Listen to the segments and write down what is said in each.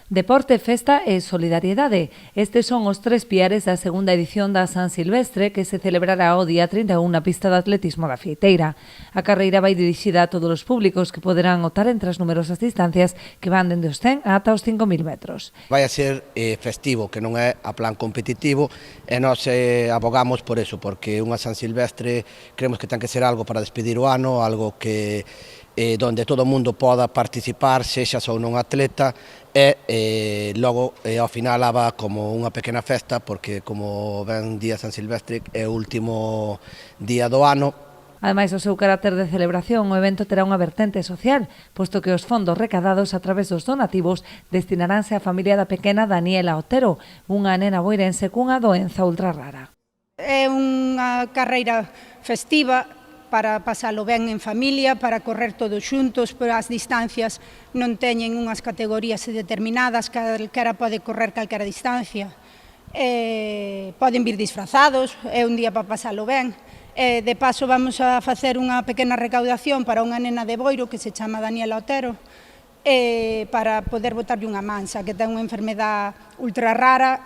Deporte, festa e solidariedade. Estes son os tres piares da segunda edición da San Silvestre que se celebrará o día 31 na pista de atletismo da Fieiteira. A carreira vai dirixida a todos os públicos que poderán optar entre as numerosas distancias que van dende os 100 ata os 5.000 metros. Vai a ser festivo, que non é a plan competitivo, e nós abogamos por eso, porque unha San Silvestre creemos que ten que ser algo para despedir o ano, algo que donde todo o mundo poda participar, sexa ou non atleta, e logo ao final aba como unha pequena festa, porque como ven día San Silvestre é o último día do ano. Ademais do seu carácter de celebración, o evento terá unha vertente social, posto que os fondos recadados a través dos donativos destinaránse á familia da pequena Daniela Otero, unha nena boirense cunha doenza ultra rara. É unha carreira festiva para pasalo ben en familia, para correr todos xuntos, pero as distancias non teñen unhas categorías determinadas, calquera pode correr calquera distancia. Poden vir disfrazados, é un día para pasalo ben. De paso vamos a facer unha pequena recaudación para unha nena de Boiro que se chama Daniela Otero, para poder botarlle unha mansa, que ten unha enfermedade ultra rara,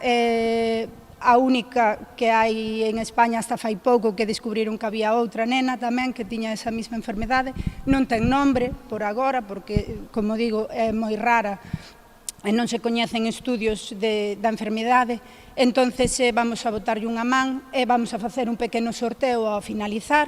a única que hai en España hasta fai pouco, que descubriron que había outra nena tamén que tiña esa mesma enfermedade. Non ten nombre por agora, porque, como digo, é moi rara e non se coñecen estudios da enfermedade. Entonces vamos a botarlle unha man e vamos a facer un pequeno sorteo ao finalizar.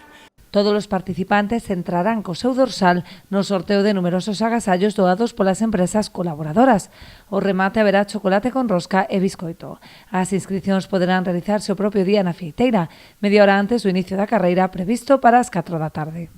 Todos os participantes entrarán co seu dorsal no sorteo de numerosos agasallos doados polas empresas colaboradoras. O remate haberá chocolate con rosca e biscoito. As inscricións poderán realizarse o propio día na Fieiteira, media hora antes do inicio da carreira previsto para as 4 da tarde.